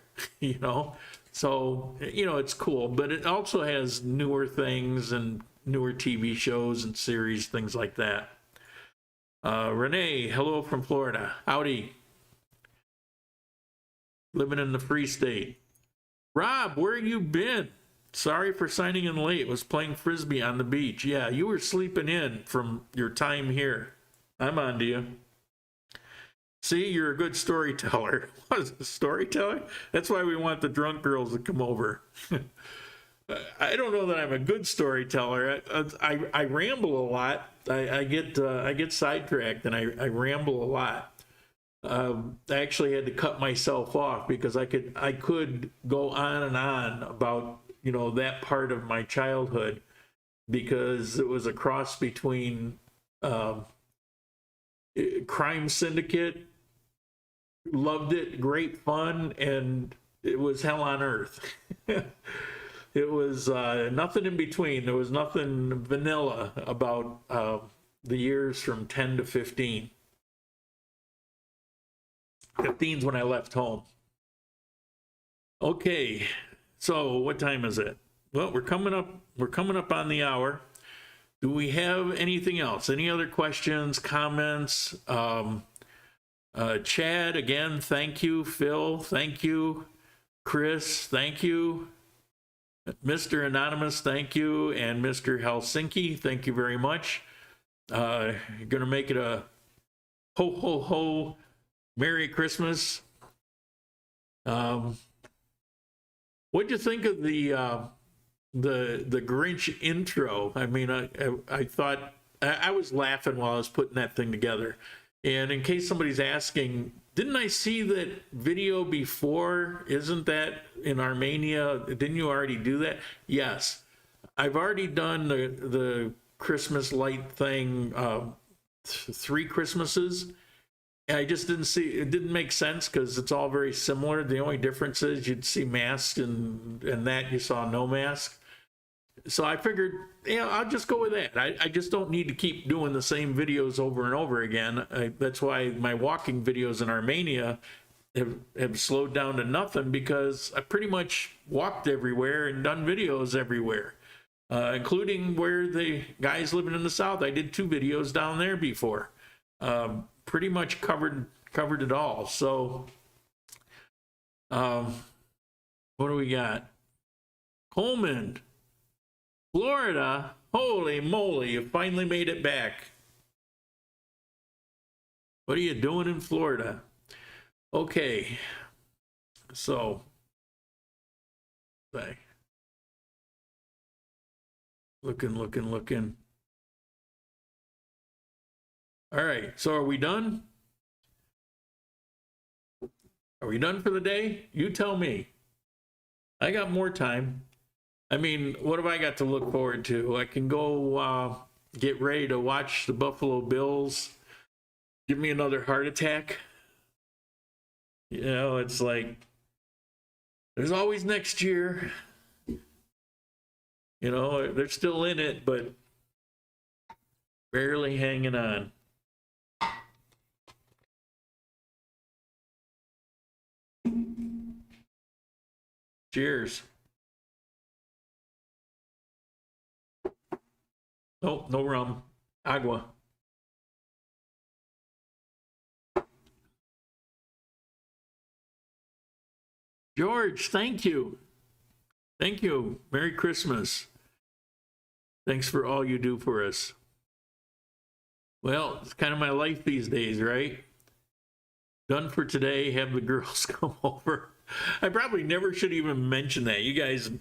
So, it's cool. But it also has newer things and newer TV shows and series, things like that. Renee, hello from Florida. Howdy. Living in the Free State. Rob, where you been? Sorry for signing in late. Was playing Frisbee on the beach. Yeah, you were sleeping in from your time here. I'm on to you. See, you're a good storyteller. What is a storyteller? That's why we want the drunk girls to come over. I don't know that I'm a good storyteller. I ramble a lot. I get sidetracked and I ramble a lot. I actually had to cut myself off because I could go on and on about, you know, that part of my childhood, because it was a cross between crime syndicate, loved it, great fun, and it was hell on earth. It was nothing in between. There was nothing vanilla about the years from 10 to 15. 15's when I left home. Okay, so what time is it? Well, we're coming up on the hour. Do we have anything else? Any other questions, comments? Chad, again, thank you. Phil, thank you. Chris, thank you. Mr. Anonymous, thank you. And Mr. Helsinki, thank you very much. You're going to make it a ho, ho, ho, Merry Christmas. What'd you think of the Grinch intro? I mean, I thought, I was laughing while I was putting that thing together. And in case somebody's asking, didn't I see that video before? Isn't that in Armenia? Didn't you already do that? Yes. I've already done the Christmas light thing 3 Christmases. I just didn't see, it didn't make sense because it's all very similar. The only difference is you'd see masks and that you saw no mask. So I figured, I'll just go with that. I just don't need to keep doing the same videos over and over again. That's why my walking videos in Armenia have slowed down to nothing, because I pretty much walked everywhere and done videos everywhere, including where the guys living in the South. I did 2 videos down there before. Pretty much covered it all. So, what do we got? Coleman, Florida. Holy moly, you finally made it back. What are you doing in Florida? Okay. So, looking. All right, so are we done? Are we done for the day? You tell me. I got more time. I mean, what have I got to look forward to? I can go get ready to watch the Buffalo Bills give me another heart attack. You know, it's like, there's always next year. You know, they're still in it, but barely hanging on. Cheers. Oh, no rum. Agua. George, thank you. Thank you. Merry Christmas. Thanks for all you do for us. Well, it's kind of my life these days, right? Done for today. Have the girls come over. I probably never should even mention that. You guys,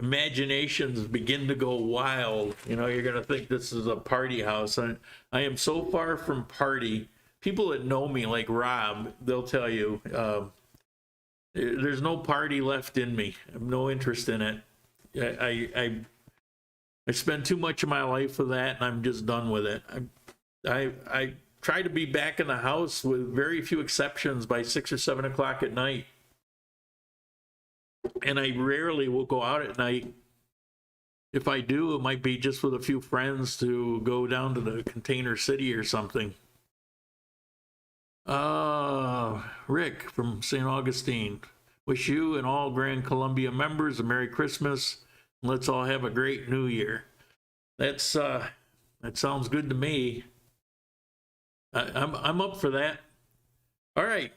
imaginations begin to go wild. You know, you're going to think this is a party house. I am so far from party. People that know me, like Rob, they'll tell you, there's no party left in me. I have no interest in it. I spend too much of my life with that, and I'm just done with it. I try to be back in the house with very few exceptions by 6 or 7 o'clock at night. And I rarely will go out at night. If I do, it might be just with a few friends to go down to the Container City or something. Rick from St. Augustine. Wish you and all Grand Columbia members a Merry Christmas. And let's all have a great New Year. That sounds good to me. I'm up for that. All right.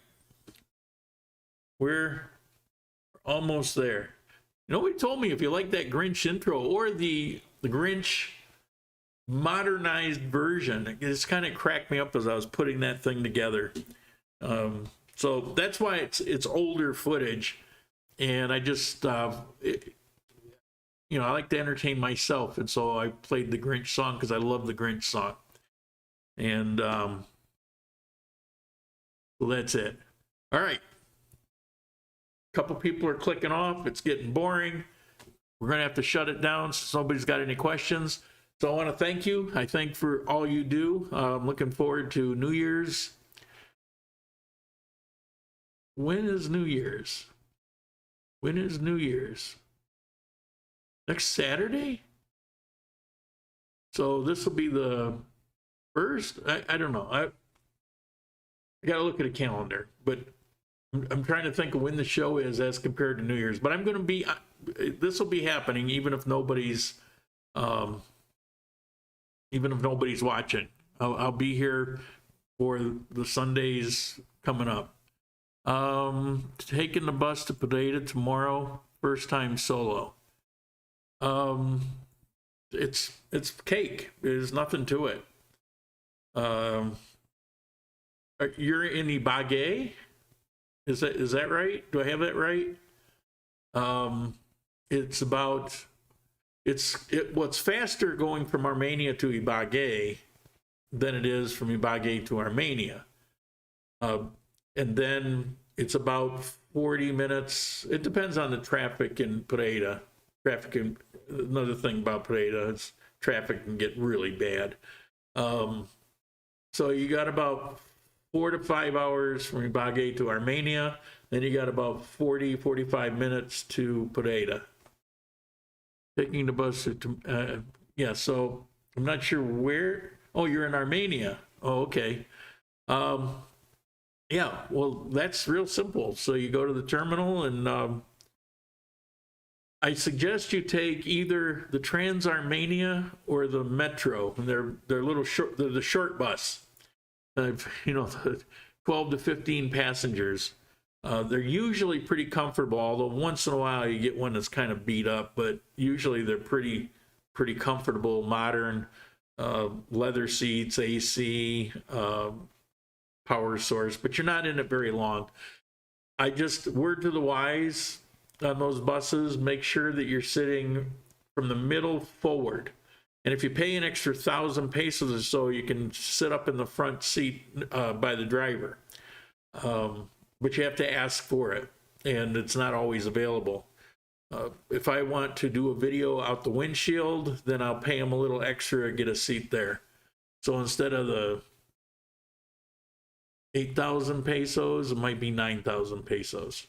We're almost there. Nobody told me if you like that Grinch intro or the Grinch modernized version. It just kind of cracked me up as I was putting that thing together. So that's why it's older footage, and I just I like to entertain myself, and so I played the Grinch song because I love the Grinch song. And So that's it. All right. Couple people are clicking off. It's getting boring. We're going to have to shut it down since nobody's got any questions. So I want to thank you. I thank for all you do. I'm looking forward to New Year's. When is New Year's? When is New Year's? Next Saturday? So this will be the first? I don't know. I got to look at a calendar, but I'm trying to think of when the show is as compared to New Year's. But I'm going to be, this will be happening even if nobody's watching. I'll be here for the Sundays coming up. Taking the bus to Pineda tomorrow, first time solo. It's cake. There's nothing to it. You're in Ibagué? Is that right? Do I have that right? What's faster going from Armenia to Ibagué than it is from Ibagué to Armenia. And then it's about 40 minutes. It depends on the traffic in Pineda. Another thing about Pineda is traffic can get really bad. So you got about 4 to 5 hours from Ibagué to Armenia. Then you got about 45 minutes to Pineda. Taking the bus to, yeah, so I'm not sure where. Oh, you're in Armenia. Oh, okay. Yeah, well, that's real simple. So you go to the terminal, and I suggest you take either the Trans-Armenia or the Metro. And they're little short. They're the short bus. You know, 12 to 15 passengers. They're usually pretty comfortable, although once in a while you get one that's kind of beat up. But usually they're pretty comfortable, modern, leather seats, AC. Power source, but you're not in it very long. Word to the wise on those buses, make sure that you're sitting from the middle forward. And if you pay an extra 1,000 pesos or so, you can sit up in the front seat by the driver. But you have to ask for it, and it's not always available. If I want to do a video out the windshield, then I'll pay them a little extra to get a seat there. So instead of the 8,000 pesos, it might be 9,000 pesos,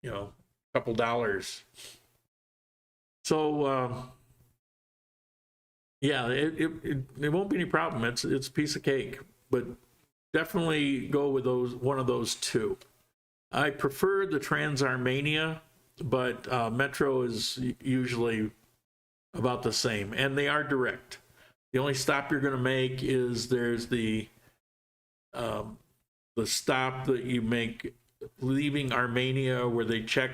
you know, a couple dollars. So, yeah, it won't be any problem. It's a piece of cake, but definitely go with one of those two. I prefer the Trans-Armenia, but Metro is usually about the same, and they are direct. The only stop you're going to make is there's the stop that you make leaving Armenia, where they check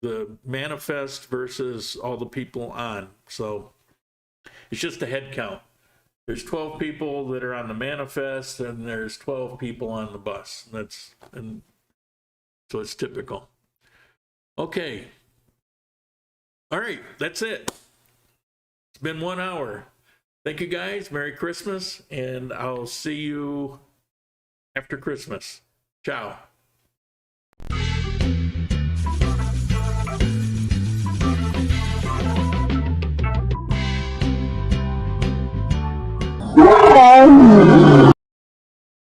the manifest versus all the people on. So it's just a head count. There's 12 people that are on the manifest, and there's 12 people on the bus. And so it's typical. Okay. All right, that's it. It's been 1 hour. Thank you guys. Merry Christmas, and I'll see you after Christmas. Ciao.